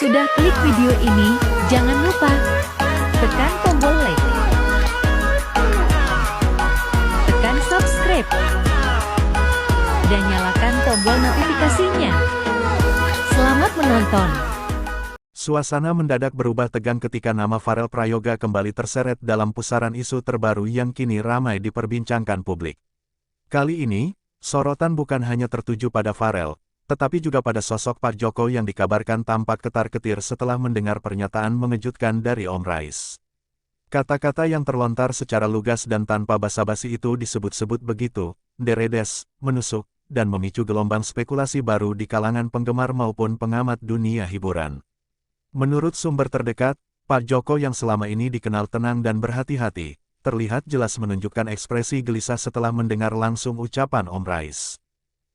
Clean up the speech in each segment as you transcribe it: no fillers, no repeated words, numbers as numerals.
Sudah klik video ini, jangan lupa tekan tombol like, tekan subscribe, dan nyalakan tombol notifikasinya. Selamat menonton. Suasana mendadak berubah tegang ketika nama Pharrell Prayoga kembali terseret dalam pusaran isu terbaru yang kini ramai diperbincangkan publik. Kali ini, sorotan bukan hanya tertuju pada Pharrell, tetapi juga pada sosok Pak Joko yang dikabarkan tampak ketar-ketir setelah mendengar pernyataan mengejutkan dari Om Rais. Kata-kata yang terlontar secara lugas dan tanpa basa-basi itu disebut-sebut begitu, nderedes, menusuk, dan memicu gelombang spekulasi baru di kalangan penggemar maupun pengamat dunia hiburan. Menurut sumber terdekat, Pak Joko yang selama ini dikenal tenang dan berhati-hati, terlihat jelas menunjukkan ekspresi gelisah setelah mendengar langsung ucapan Om Rais.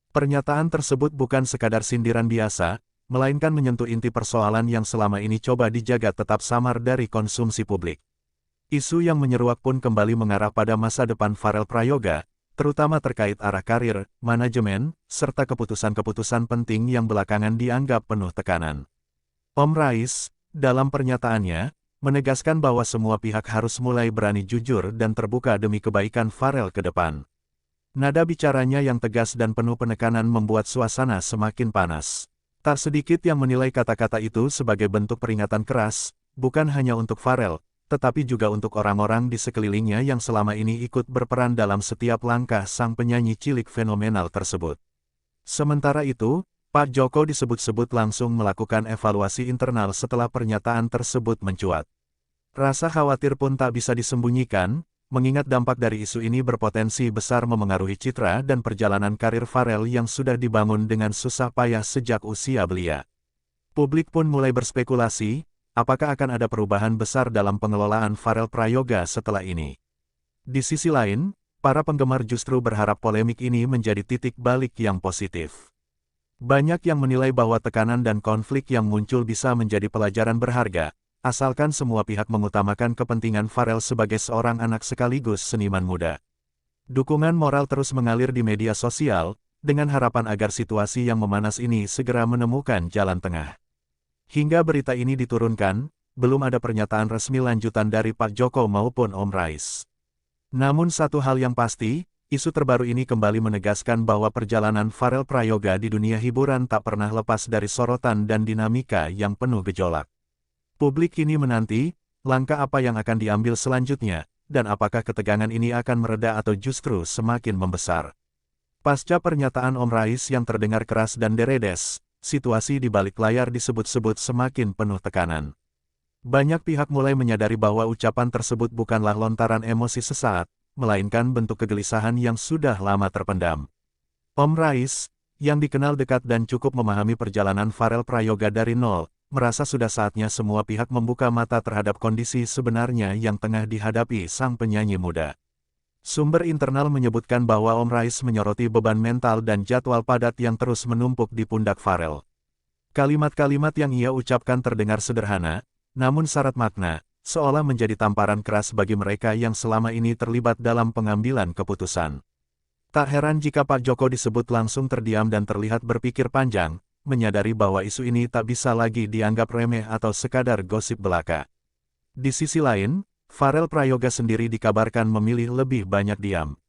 Pernyataan tersebut bukan sekadar sindiran biasa, melainkan menyentuh inti persoalan yang selama ini coba dijaga tetap samar dari konsumsi publik. Isu yang menyeruak pun kembali mengarah pada masa depan Pharrell Prayoga, terutama terkait arah karir, manajemen, serta keputusan-keputusan penting yang belakangan dianggap penuh tekanan. Om Rais, dalam pernyataannya, menegaskan bahwa semua pihak harus mulai berani jujur dan terbuka demi kebaikan Pharrell ke depan. Nada bicaranya yang tegas dan penuh penekanan membuat suasana semakin panas. Tak sedikit yang menilai kata-kata itu sebagai bentuk peringatan keras, bukan hanya untuk Pharrell, tetapi juga untuk orang-orang di sekelilingnya yang selama ini ikut berperan dalam setiap langkah sang penyanyi cilik fenomenal tersebut. Sementara itu, Pak Joko disebut-sebut langsung melakukan evaluasi internal setelah pernyataan tersebut mencuat. Rasa khawatir pun tak bisa disembunyikan, mengingat dampak dari isu ini berpotensi besar memengaruhi citra dan perjalanan karir Pharrell yang sudah dibangun dengan susah payah sejak usia belia. Publik pun mulai berspekulasi, apakah akan ada perubahan besar dalam pengelolaan Pharrell Prayoga setelah ini. Di sisi lain, para penggemar justru berharap polemik ini menjadi titik balik yang positif. Banyak yang menilai bahwa tekanan dan konflik yang muncul bisa menjadi pelajaran berharga, asalkan semua pihak mengutamakan kepentingan Pharrell sebagai seorang anak sekaligus seniman muda. Dukungan moral terus mengalir di media sosial, dengan harapan agar situasi yang memanas ini segera menemukan jalan tengah. Hingga berita ini diturunkan, belum ada pernyataan resmi lanjutan dari Pak Joko maupun Om Rais. Namun satu hal yang pasti, isu terbaru ini kembali menegaskan bahwa perjalanan Pharrell Prayoga di dunia hiburan tak pernah lepas dari sorotan dan dinamika yang penuh gejolak. Publik kini menanti, langkah apa yang akan diambil selanjutnya, dan apakah ketegangan ini akan mereda atau justru semakin membesar. Pasca pernyataan Om Rais yang terdengar keras dan deredes, situasi di balik layar disebut-sebut semakin penuh tekanan. Banyak pihak mulai menyadari bahwa ucapan tersebut bukanlah lontaran emosi sesaat, melainkan bentuk kegelisahan yang sudah lama terpendam. Om Rais, yang dikenal dekat dan cukup memahami perjalanan Pharrell Prayoga dari nol, merasa sudah saatnya semua pihak membuka mata terhadap kondisi sebenarnya yang tengah dihadapi sang penyanyi muda. Sumber internal menyebutkan bahwa Om Rais menyoroti beban mental dan jadwal padat yang terus menumpuk di pundak Pharrell. Kalimat-kalimat yang ia ucapkan terdengar sederhana, namun syarat makna, seolah menjadi tamparan keras bagi mereka yang selama ini terlibat dalam pengambilan keputusan. Tak heran jika Pak Joko disebut langsung terdiam dan terlihat berpikir panjang, menyadari bahwa isu ini tak bisa lagi dianggap remeh atau sekadar gosip belaka. Di sisi lain, Pharrell Prayoga sendiri dikabarkan memilih lebih banyak diam.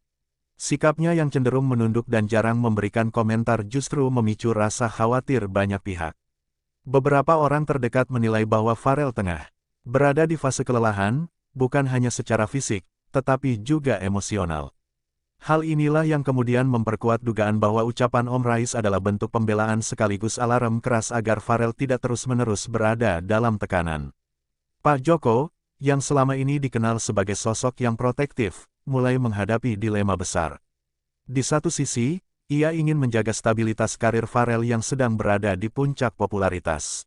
Sikapnya yang cenderung menunduk dan jarang memberikan komentar justru memicu rasa khawatir banyak pihak. Beberapa orang terdekat menilai bahwa Pharrell tengah berada di fase kelelahan, bukan hanya secara fisik, tetapi juga emosional. Hal inilah yang kemudian memperkuat dugaan bahwa ucapan Om Rais adalah bentuk pembelaan sekaligus alarm keras agar Pharrell tidak terus-menerus berada dalam tekanan. Pak Joko, yang selama ini dikenal sebagai sosok yang protektif, mulai menghadapi dilema besar. Di satu sisi, ia ingin menjaga stabilitas karir Pharrell yang sedang berada di puncak popularitas.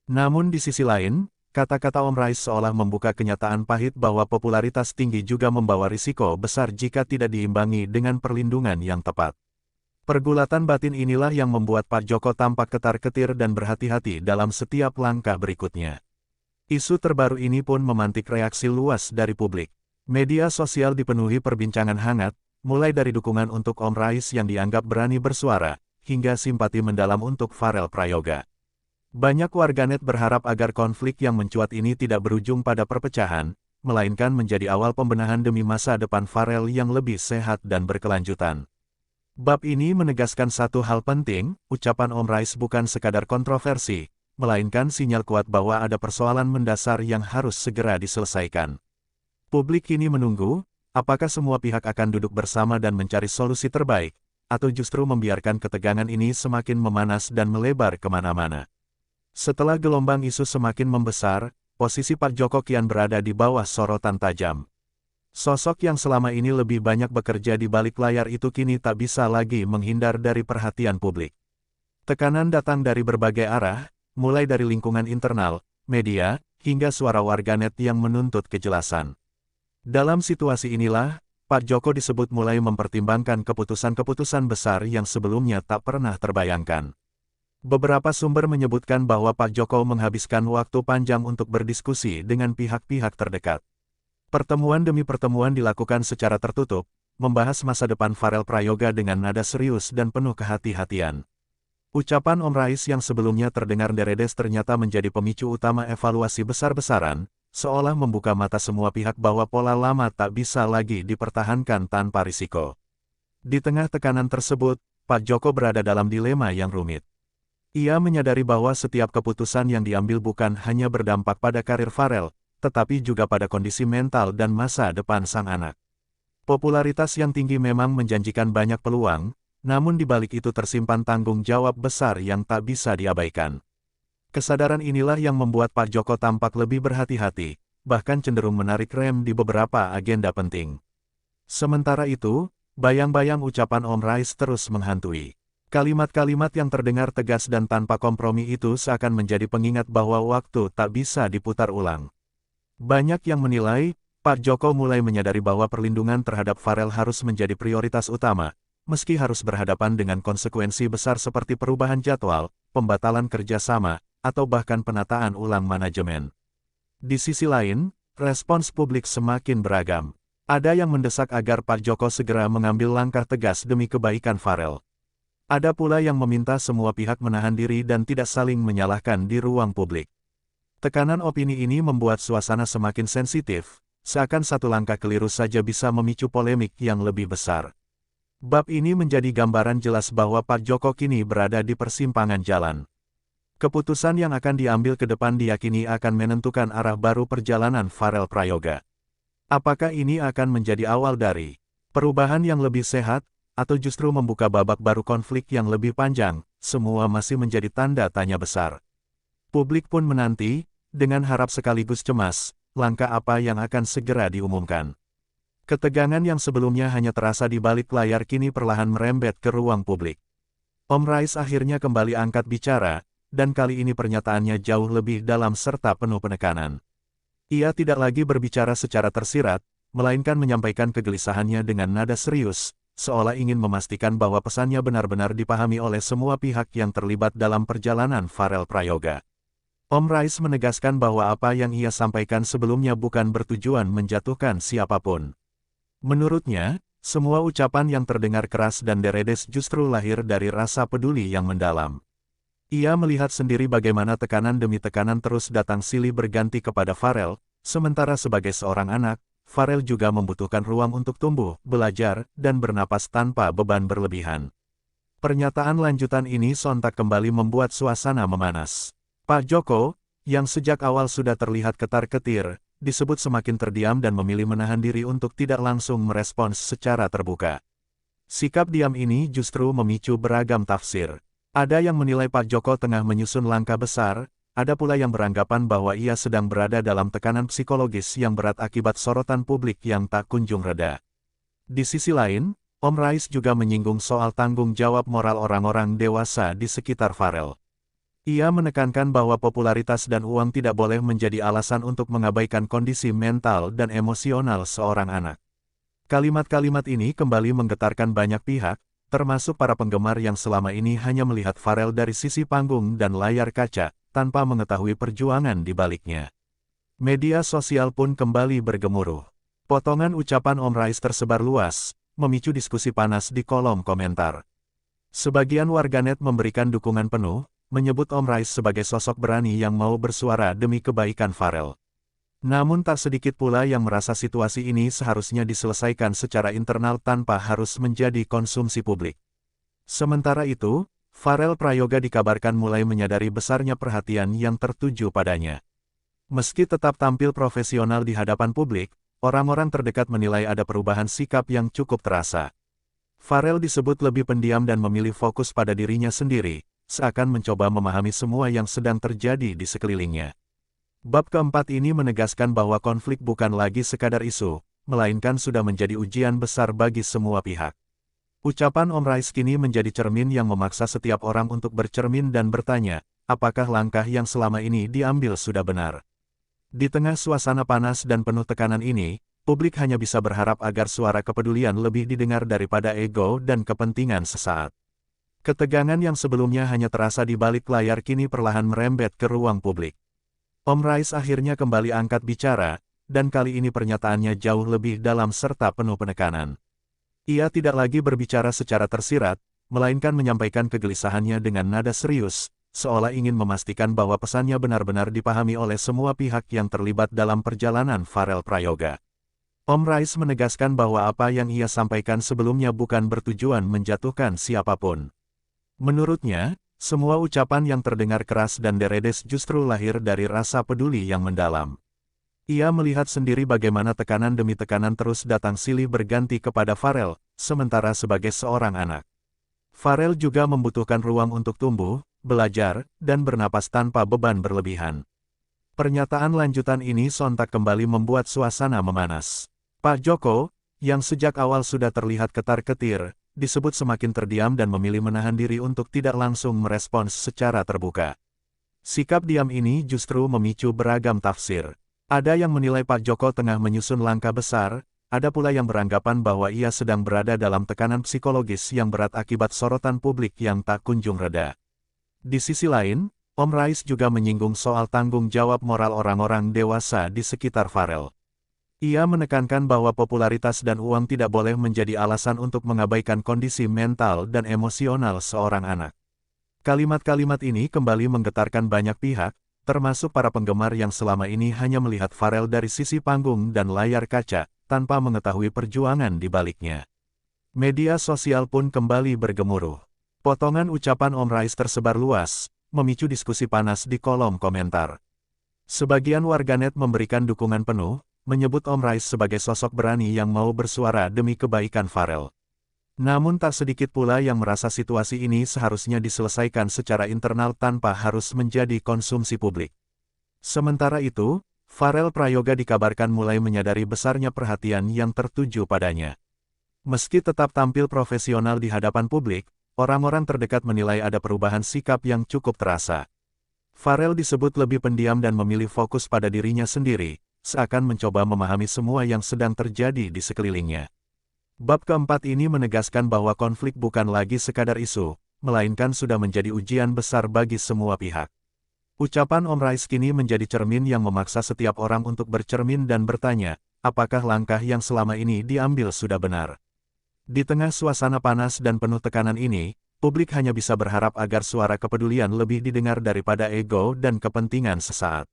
Namun di sisi lain, kata-kata Om Rais seolah membuka kenyataan pahit bahwa popularitas tinggi juga membawa risiko besar jika tidak diimbangi dengan perlindungan yang tepat. Pergulatan batin inilah yang membuat Pak Joko tampak ketar-ketir dan berhati-hati dalam setiap langkah berikutnya. Isu terbaru ini pun memantik reaksi luas dari publik. Media sosial dipenuhi perbincangan hangat, mulai dari dukungan untuk Om Rais yang dianggap berani bersuara, hingga simpati mendalam untuk Pharrell Prayoga. Banyak warganet berharap agar konflik yang mencuat ini tidak berujung pada perpecahan, melainkan menjadi awal pembenahan demi masa depan Pharrell yang lebih sehat dan berkelanjutan. Bab ini menegaskan satu hal penting, ucapan Om Rais bukan sekadar kontroversi, melainkan sinyal kuat bahwa ada persoalan mendasar yang harus segera diselesaikan. Publik kini menunggu, apakah semua pihak akan duduk bersama dan mencari solusi terbaik, atau justru membiarkan ketegangan ini semakin memanas dan melebar kemana-mana. Setelah gelombang isu semakin membesar, posisi Pak Joko kian berada di bawah sorotan tajam. Sosok yang selama ini lebih banyak bekerja di balik layar itu kini tak bisa lagi menghindar dari perhatian publik. Tekanan datang dari berbagai arah, mulai dari lingkungan internal, media, hingga suara warganet yang menuntut kejelasan. Dalam situasi inilah, Pak Joko disebut mulai mempertimbangkan keputusan-keputusan besar yang sebelumnya tak pernah terbayangkan. Beberapa sumber menyebutkan bahwa Pak Joko menghabiskan waktu panjang untuk berdiskusi dengan pihak-pihak terdekat. Pertemuan demi pertemuan dilakukan secara tertutup, membahas masa depan Pharrell Prayoga dengan nada serius dan penuh kehati-hatian. Ucapan Om Rais yang sebelumnya terdengar deredes ternyata menjadi pemicu utama evaluasi besar-besaran, seolah membuka mata semua pihak bahwa pola lama tak bisa lagi dipertahankan tanpa risiko. Di tengah tekanan tersebut, Pak Joko berada dalam dilema yang rumit. Ia menyadari bahwa setiap keputusan yang diambil bukan hanya berdampak pada karir Pharrell, tetapi juga pada kondisi mental dan masa depan sang anak. Popularitas yang tinggi memang menjanjikan banyak peluang, namun di balik itu tersimpan tanggung jawab besar yang tak bisa diabaikan. Kesadaran inilah yang membuat Pak Joko tampak lebih berhati-hati, bahkan cenderung menarik rem di beberapa agenda penting. Sementara itu, bayang-bayang ucapan Om Rais terus menghantui. Kalimat-kalimat yang terdengar tegas dan tanpa kompromi itu seakan menjadi pengingat bahwa waktu tak bisa diputar ulang. Banyak yang menilai, Pak Joko mulai menyadari bahwa perlindungan terhadap Pharrell harus menjadi prioritas utama, meski harus berhadapan dengan konsekuensi besar seperti perubahan jadwal, pembatalan kerjasama, atau bahkan penataan ulang manajemen. Di sisi lain, respons publik semakin beragam. Ada yang mendesak agar Pak Joko segera mengambil langkah tegas demi kebaikan Pharrell. Ada pula yang meminta semua pihak menahan diri dan tidak saling menyalahkan di ruang publik. Tekanan opini ini membuat suasana semakin sensitif, seakan satu langkah keliru saja bisa memicu polemik yang lebih besar. Bab ini menjadi gambaran jelas bahwa Pak Joko kini berada di persimpangan jalan. Keputusan yang akan diambil ke depan diyakini akan menentukan arah baru perjalanan Pharrell Prayoga. Apakah ini akan menjadi awal dari perubahan yang lebih sehat, atau justru membuka babak baru konflik yang lebih panjang, semua masih menjadi tanda tanya besar. Publik pun menanti, dengan harap sekaligus cemas, langkah apa yang akan segera diumumkan. Ketegangan yang sebelumnya hanya terasa di balik layar kini perlahan merembet ke ruang publik. Om Rais akhirnya kembali angkat bicara, dan kali ini pernyataannya jauh lebih dalam serta penuh penekanan. Ia tidak lagi berbicara secara tersirat, melainkan menyampaikan kegelisahannya dengan nada serius, seolah ingin memastikan bahwa pesannya benar-benar dipahami oleh semua pihak yang terlibat dalam perjalanan Pharrell Prayoga. Om Rais menegaskan bahwa apa yang ia sampaikan sebelumnya bukan bertujuan menjatuhkan siapapun. Menurutnya, semua ucapan yang terdengar keras dan deredes justru lahir dari rasa peduli yang mendalam. Ia melihat sendiri bagaimana tekanan demi tekanan terus datang silih berganti kepada Pharrell, sementara sebagai seorang anak, Pharrell juga membutuhkan ruang untuk tumbuh, belajar, dan bernapas tanpa beban berlebihan. Pernyataan lanjutan ini sontak kembali membuat suasana memanas. Pak Joko, yang sejak awal sudah terlihat ketar-ketir, disebut semakin terdiam dan memilih menahan diri untuk tidak langsung merespons secara terbuka. Sikap diam ini justru memicu beragam tafsir. Ada yang menilai Pak Joko tengah menyusun langkah besar, ada pula yang beranggapan bahwa ia sedang berada dalam tekanan psikologis yang berat akibat sorotan publik yang tak kunjung reda. Di sisi lain, Om Rais juga menyinggung soal tanggung jawab moral orang-orang dewasa di sekitar Pharrell. Ia menekankan bahwa popularitas dan uang tidak boleh menjadi alasan untuk mengabaikan kondisi mental dan emosional seorang anak. Kalimat-kalimat ini kembali menggetarkan banyak pihak, termasuk para penggemar yang selama ini hanya melihat Pharrell dari sisi panggung dan layar kaca, tanpa mengetahui perjuangan di baliknya. Media sosial pun kembali bergemuruh. Potongan ucapan Om Rais tersebar luas, memicu diskusi panas di kolom komentar. Sebagian warganet memberikan dukungan penuh, menyebut Om Rais sebagai sosok berani yang mau bersuara demi kebaikan Farel. Namun tak sedikit pula yang merasa situasi ini seharusnya diselesaikan secara internal tanpa harus menjadi konsumsi publik. Sementara itu, Farel Prayoga dikabarkan mulai menyadari besarnya perhatian yang tertuju padanya. Meski tetap tampil profesional di hadapan publik, orang-orang terdekat menilai ada perubahan sikap yang cukup terasa. Farel disebut lebih pendiam dan memilih fokus pada dirinya sendiri, seakan mencoba memahami semua yang sedang terjadi di sekelilingnya. Bab keempat ini menegaskan bahwa konflik bukan lagi sekadar isu, melainkan sudah menjadi ujian besar bagi semua pihak. Ucapan Om Rais kini menjadi cermin yang memaksa setiap orang untuk bercermin dan bertanya, apakah langkah yang selama ini diambil sudah benar. Di tengah suasana panas dan penuh tekanan ini, publik hanya bisa berharap agar suara kepedulian lebih didengar daripada ego dan kepentingan sesaat. Ketegangan yang sebelumnya hanya terasa di balik layar kini perlahan merembet ke ruang publik. Om Rais akhirnya kembali angkat bicara, dan kali ini pernyataannya jauh lebih dalam serta penuh penekanan. Ia tidak lagi berbicara secara tersirat, melainkan menyampaikan kegelisahannya dengan nada serius, seolah ingin memastikan bahwa pesannya benar-benar dipahami oleh semua pihak yang terlibat dalam perjalanan Farel Prayoga. Om Rais menegaskan bahwa apa yang ia sampaikan sebelumnya bukan bertujuan menjatuhkan siapapun. Menurutnya, semua ucapan yang terdengar keras dan deredes justru lahir dari rasa peduli yang mendalam. Ia melihat sendiri bagaimana tekanan demi tekanan terus datang silih berganti kepada Farel, sementara sebagai seorang anak. Farel juga membutuhkan ruang untuk tumbuh, belajar, dan bernapas tanpa beban berlebihan. Pernyataan lanjutan ini sontak kembali membuat suasana memanas. Pak Joko, yang sejak awal sudah terlihat ketar-ketir, disebut semakin terdiam dan memilih menahan diri untuk tidak langsung merespons secara terbuka. Sikap diam ini justru memicu beragam tafsir. Ada yang menilai Pak Joko tengah menyusun langkah besar, ada pula yang beranggapan bahwa ia sedang berada dalam tekanan psikologis yang berat akibat sorotan publik yang tak kunjung reda. Di sisi lain, Om Rais juga menyinggung soal tanggung jawab moral orang-orang dewasa di sekitar Farel. Ia menekankan bahwa popularitas dan uang tidak boleh menjadi alasan untuk mengabaikan kondisi mental dan emosional seorang anak. Kalimat-kalimat ini kembali menggetarkan banyak pihak, termasuk para penggemar yang selama ini hanya melihat Farel dari sisi panggung dan layar kaca, tanpa mengetahui perjuangan di baliknya. Media sosial pun kembali bergemuruh. Potongan ucapan Om Rais tersebar luas, memicu diskusi panas di kolom komentar. Sebagian warganet memberikan dukungan penuh, menyebut Om Rais sebagai sosok berani yang mau bersuara demi kebaikan Farel. Namun tak sedikit pula yang merasa situasi ini seharusnya diselesaikan secara internal tanpa harus menjadi konsumsi publik. Sementara itu, Farel Prayoga dikabarkan mulai menyadari besarnya perhatian yang tertuju padanya. Meski tetap tampil profesional di hadapan publik, orang-orang terdekat menilai ada perubahan sikap yang cukup terasa. Farel disebut lebih pendiam dan memilih fokus pada dirinya sendiri, seakan mencoba memahami semua yang sedang terjadi di sekelilingnya. Bab keempat ini menegaskan bahwa konflik bukan lagi sekadar isu, melainkan sudah menjadi ujian besar bagi semua pihak. Ucapan Om Rais kini menjadi cermin yang memaksa setiap orang untuk bercermin dan bertanya, apakah langkah yang selama ini diambil sudah benar. Di tengah suasana panas dan penuh tekanan ini, publik hanya bisa berharap agar suara kepedulian lebih didengar daripada ego dan kepentingan sesaat.